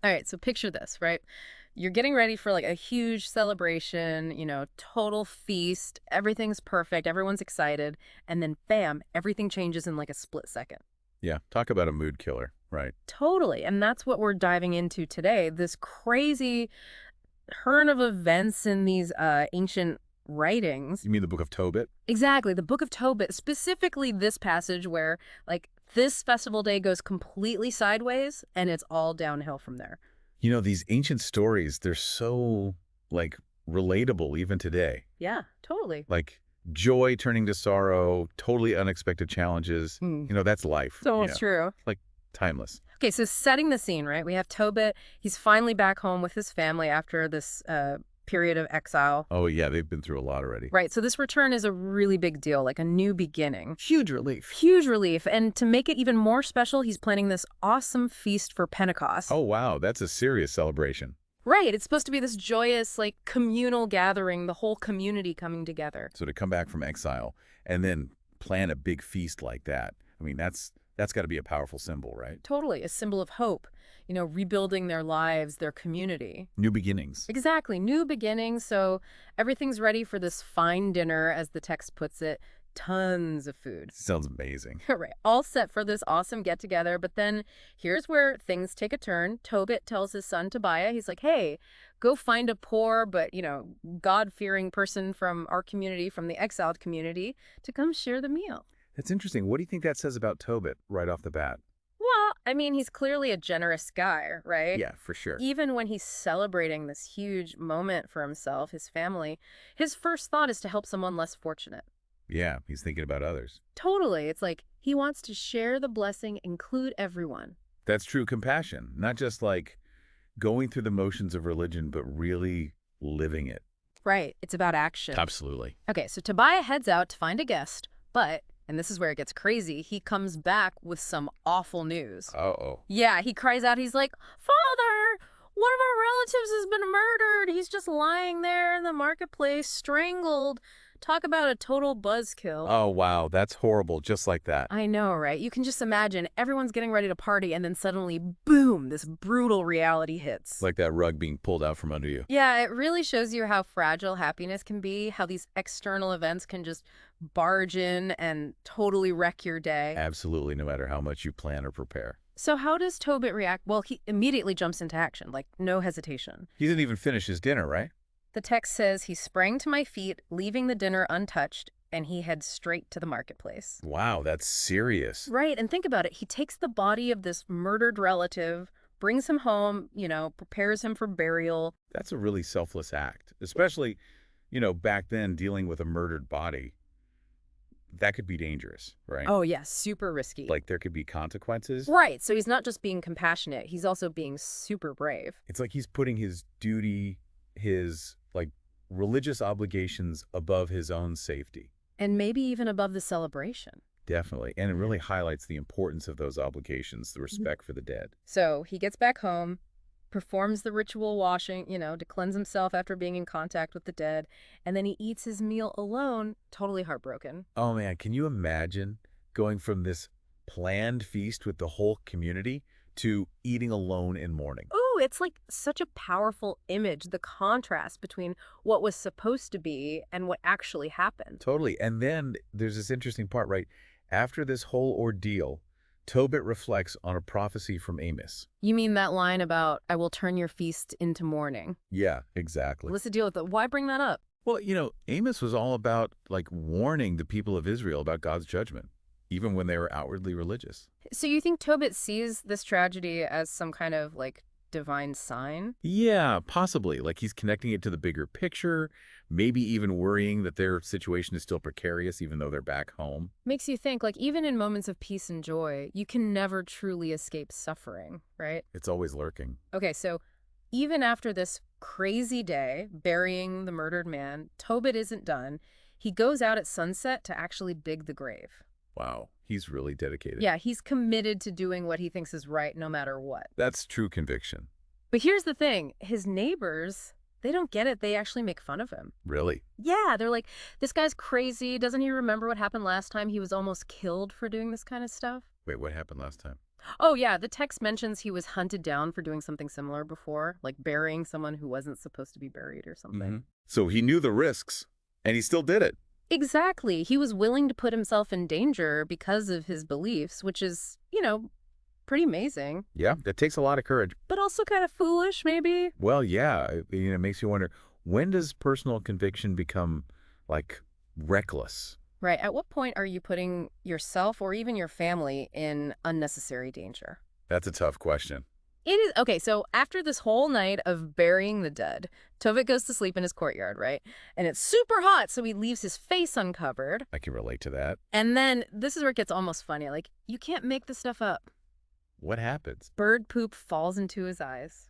All right, so picture this, right? You're getting ready for like a huge celebration, total feast. Everything's perfect. Everyone's excited. And then bam, everything changes in like a split second. Yeah, talk about a mood killer, right? Totally. And that's what we're diving into today. This crazy turn of events in these ancient writings. You mean the Book of Tobit? Exactly. The Book of Tobit, specifically this passage where like this festival day goes completely sideways and it's all downhill from there. These ancient stories, they're so, like, relatable even today. Yeah, totally. Like, joy turning to sorrow, totally unexpected challenges. Hmm. That's life. So it's true. Like, timeless. Okay, so setting the scene, right? We have Tobit. He's finally back home with his family after this period of exile. Oh, yeah, they've been through a lot already. Right, so this return is a really big deal, like a new beginning. Huge relief. Huge relief. And to make it even more special, he's planning this awesome feast for Pentecost. Oh, wow, that's a serious celebration. Right, it's supposed to be this joyous, like, communal gathering, the whole community coming together. So to come back from exile and then plan a big feast like that, I mean, that's got to be a powerful symbol, right? Totally, a symbol of hope, rebuilding their lives, their community. New beginnings. Exactly, new beginnings, so everything's ready for this fine dinner, as the text puts it. Tons of food. Sounds amazing. Right, all set for this awesome get-together, but then here's where things take a turn. Tobit tells his son Tobiah, he's like, hey, go find a poor but, God-fearing person from our community, from the exiled community, to come share the meal. That's interesting. What do you think that says about Tobit right off the bat? Well, I mean, he's clearly a generous guy, right? Yeah, for sure. Even when he's celebrating this huge moment for himself, his family, his first thought is to help someone less fortunate. Yeah, he's thinking about others. Totally. It's like he wants to share the blessing, include everyone. That's true compassion, not just like going through the motions of religion, but really living it. Right. It's about action. Absolutely. Okay, so Tobiah heads out to find a guest, but, and this is where it gets crazy, he comes back with some awful news. Uh-oh. Yeah, he cries out, he's like, Father, one of our relatives has been murdered. He's just lying there in the marketplace, strangled. Talk about a total buzzkill. Oh, wow, that's horrible, just like that. I know, right? You can just imagine everyone's getting ready to party and then suddenly, boom, this brutal reality hits. Like that rug being pulled out from under you. Yeah, it really shows you how fragile happiness can be, how these external events can just barge in and totally wreck your day. Absolutely, no matter how much you plan or prepare. So how does Tobit react? Well, he immediately jumps into action, like no hesitation. He didn't even finish his dinner, right? The text says he sprang to my feet, leaving the dinner untouched, and he heads straight to the marketplace. Wow, that's serious. Right, and think about it. He takes the body of this murdered relative, brings him home, prepares him for burial. That's a really selfless act, especially, back then dealing with a murdered body. That could be dangerous, right? Oh, yeah, super risky. Like there could be consequences. Right, so he's not just being compassionate, he's also being super brave. It's like he's putting his duty, his, like, religious obligations above his own safety. And maybe even above the celebration. Definitely. And it really highlights the importance of those obligations, the respect for the dead. So he gets back home, performs the ritual washing, to cleanse himself after being in contact with the dead, and then he eats his meal alone, totally heartbroken. Oh, man, can you imagine going from this planned feast with the whole community to eating alone in mourning? Ooh, it's like such a powerful image, the contrast between what was supposed to be and what actually happened. Totally. And then there's this interesting part, right? After this whole ordeal, Tobit reflects on a prophecy from Amos. You mean that line about, I will turn your feast into mourning? Yeah, exactly. What's the deal with it? Why bring that up? Well, Amos was all about, like, warning the people of Israel about God's judgment, even when they were outwardly religious. So you think Tobit sees this tragedy as some kind of, like, divine sign? Yeah, possibly. Like he's connecting it to the bigger picture, maybe even worrying that their situation is still precarious even though they're back home. Makes you think, like, even in moments of peace and joy, you can never truly escape suffering, right? It's always lurking. Okay, so even after this crazy day, burying the murdered man, Tobit isn't done. He goes out at sunset to actually dig the grave. Wow, he's really dedicated. Yeah, he's committed to doing what he thinks is right no matter what. That's true conviction. But here's the thing. His neighbors, they don't get it. They actually make fun of him. Really? Yeah, they're like, this guy's crazy. Doesn't he remember what happened last time? He was almost killed for doing this kind of stuff. Wait, what happened last time? Oh, yeah, the text mentions he was hunted down for doing something similar before, like burying someone who wasn't supposed to be buried or something. So he knew the risks, and he still did it. Exactly. He was willing to put himself in danger because of his beliefs, which is, pretty amazing. Yeah, that takes a lot of courage. But also kind of foolish, maybe? Well, yeah, it makes you wonder, when does personal conviction become, like, reckless? Right. At what point are you putting yourself or even your family in unnecessary danger? That's a tough question. It is okay. So after this whole night of burying the dead, Tovik goes to sleep in his courtyard, right? And it's super hot, so he leaves his face uncovered. I can relate to that. And then this is where it gets almost funny. Like, you can't make this stuff up. What happens? Bird poop falls into his eyes.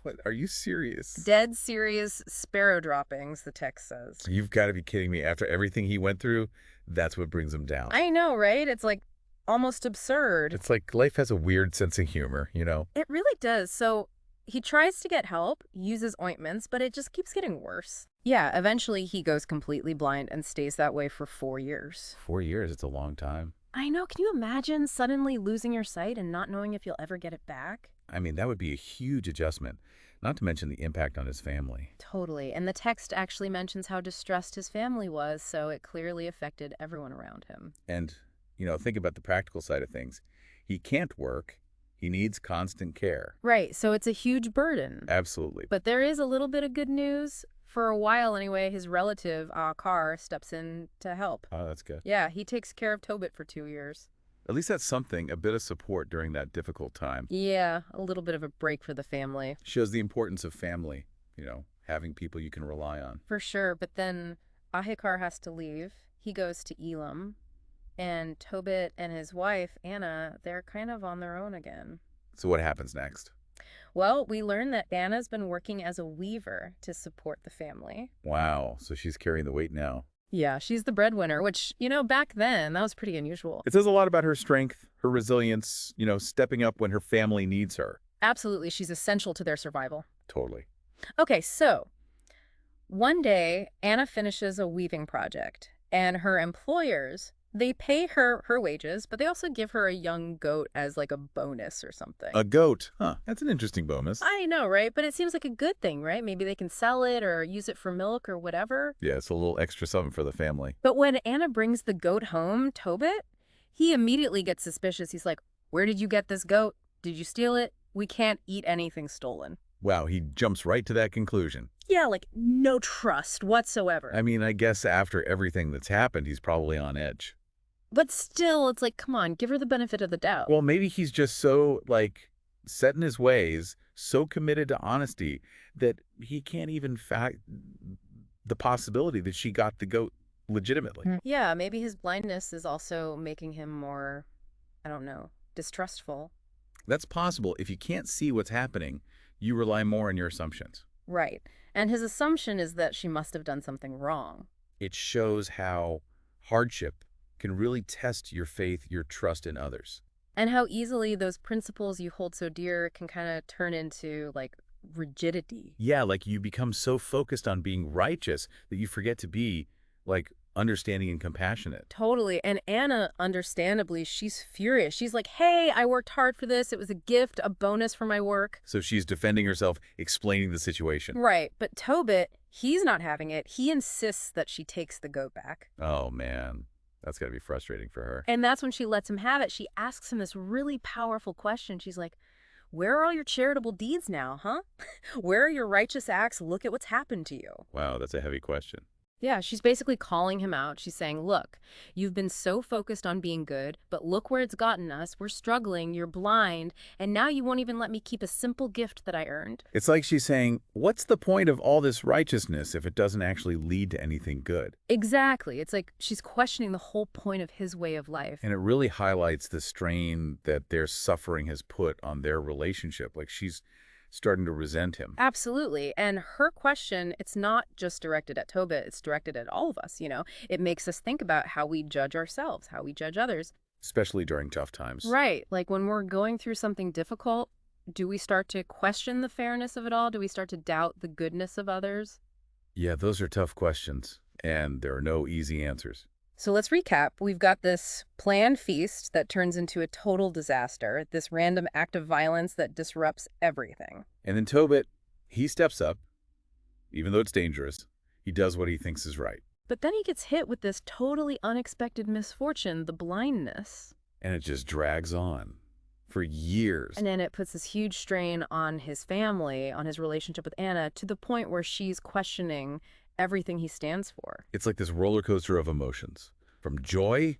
What? Are you serious? Dead serious sparrow droppings, the text says. You've got to be kidding me. After everything he went through, that's what brings him down. I know, right? It's like almost absurd. It's like life has a weird sense of humor, you know? It really does. So he tries to get help, uses ointments, but it just keeps getting worse. Yeah, eventually he goes completely blind and stays that way for 4 years. 4 years, it's a long time. I know. Can you imagine suddenly losing your sight and not knowing if you'll ever get it back? I mean, that would be a huge adjustment, not to mention the impact on his family. Totally. And the text actually mentions how distressed his family was, so it clearly affected everyone around him. And, think about the practical side of things. He can't work. He needs constant care. Right, so it's a huge burden. Absolutely. But there is a little bit of good news. For a while, anyway, his relative, Carr, steps in to help. Oh, that's good. Yeah, he takes care of Tobit for 2 years. At least that's something, a bit of support during that difficult time. Yeah, a little bit of a break for the family. Shows the importance of family, having people you can rely on. For sure, but then Ahikar has to leave. He goes to Elam. And Tobit and his wife, Anna, they're kind of on their own again. So what happens next? Well, we learn that Anna's been working as a weaver to support the family. Wow, so she's carrying the weight now. Yeah, she's the breadwinner, which, back then, that was pretty unusual. It says a lot about her strength, her resilience, stepping up when her family needs her. Absolutely, she's essential to their survival. Totally. Okay, so one day, Anna finishes a weaving project, and her employers, they pay her wages, but they also give her a young goat as like a bonus or something. A goat. Huh, that's an interesting bonus. I know, right? But it seems like a good thing, right? Maybe they can sell it or use it for milk or whatever. Yeah, it's a little extra something for the family. But when Anna brings the goat home, Tobit, he immediately gets suspicious. He's like, where did you get this goat? Did you steal it? We can't eat anything stolen. Wow, he jumps right to that conclusion. Yeah, like no trust whatsoever. I mean, I guess after everything that's happened, he's probably on edge. But still, it's like, come on, give her the benefit of the doubt. Well, maybe he's just so, set in his ways, so committed to honesty, that he can't even fact the possibility that she got the goat legitimately. Yeah, maybe his blindness is also making him more, I don't know, distrustful. That's possible. If you can't see what's happening, you rely more on your assumptions. Right. And his assumption is that she must have done something wrong. It shows how hardship can really test your faith, your trust in others. And how easily those principles you hold so dear can kind of turn into, rigidity. Yeah, you become so focused on being righteous that you forget to be, understanding and compassionate. Totally. And Anna, understandably, she's furious. She's like, hey, I worked hard for this. It was a gift, a bonus for my work. So she's defending herself, explaining the situation. Right. But Tobit, he's not having it. He insists that she takes the goat back. Oh, man. That's got to be frustrating for her. And that's when she lets him have it. She asks him this really powerful question. She's like, where are all your charitable deeds now, huh? Where are your righteous acts? Look at what's happened to you. Wow, that's a heavy question. Yeah, she's basically calling him out. She's saying, look, you've been so focused on being good, but look where it's gotten us. We're struggling, you're blind, and now you won't even let me keep a simple gift that I earned. It's like she's saying, what's the point of all this righteousness if it doesn't actually lead to anything good? Exactly. It's like she's questioning the whole point of his way of life. And it really highlights the strain that their suffering has put on their relationship. She's starting to resent him. Absolutely. And her question, it's not just directed at Tobit, it's directed at all of us, It makes us think about how we judge ourselves, how we judge others. Especially during tough times. Right. Like when we're going through something difficult, do we start to question the fairness of it all? Do we start to doubt the goodness of others? Yeah, those are tough questions, and there are no easy answers. So let's recap. We've got this planned feast that turns into a total disaster, this random act of violence that disrupts everything. And then Tobit, he steps up, even though it's dangerous. He does what he thinks is right. But then he gets hit with this totally unexpected misfortune, the blindness. And it just drags on for years. And then it puts this huge strain on his family, on his relationship with Anna, to the point where she's questioning everything he stands for. It's like this roller coaster of emotions, from joy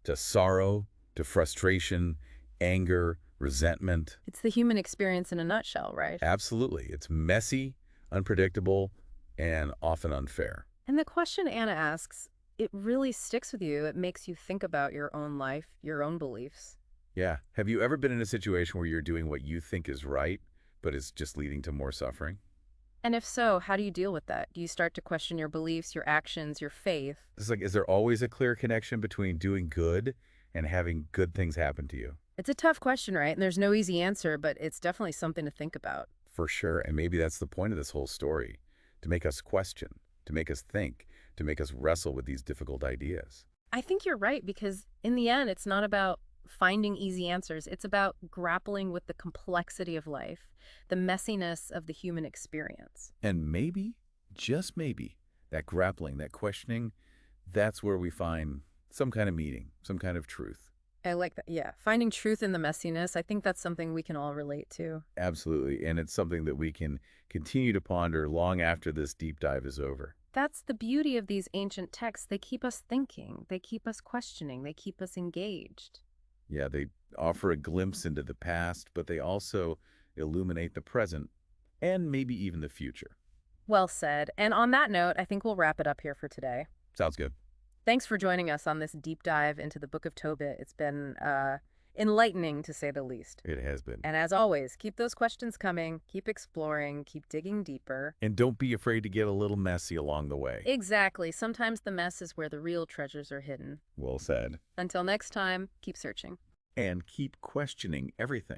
to sorrow to frustration, anger, resentment. It's the human experience in a nutshell, right? Absolutely. It's messy, unpredictable, and often unfair. And the question Anna asks, it really sticks with you. It makes you think about your own life, your own beliefs. Yeah. Have you ever been in a situation where you're doing what you think is right, but it's just leading to more suffering? And if so, how do you deal with that? Do you start to question your beliefs, your actions, your faith? It's like, is there always a clear connection between doing good and having good things happen to you? It's a tough question, right? And there's no easy answer, but it's definitely something to think about. For sure. And maybe that's the point of this whole story, to make us question, to make us think, to make us wrestle with these difficult ideas. I think you're right, because in the end, it's not about finding easy answers. It's about grappling with the complexity of life, the messiness of the human experience. And maybe, just maybe, that grappling, that questioning, that's where we find some kind of meaning, some kind of truth. I like that. Yeah. Finding truth in the messiness, I think that's something we can all relate to. Absolutely. And it's something that we can continue to ponder long after this deep dive is over. That's the beauty of these ancient texts. They keep us thinking, they keep us questioning, they keep us engaged. Yeah, they offer a glimpse into the past, but they also illuminate the present and maybe even the future. Well said. And on that note, I think we'll wrap it up here for today. Sounds good. Thanks for joining us on this deep dive into the Book of Tobit. It's been enlightening, to say the least. It has been. And as always, keep those questions coming, keep exploring, keep digging deeper. And don't be afraid to get a little messy along the way. Exactly. Sometimes the mess is where the real treasures are hidden. Well said. Until next time, keep searching. And keep questioning everything.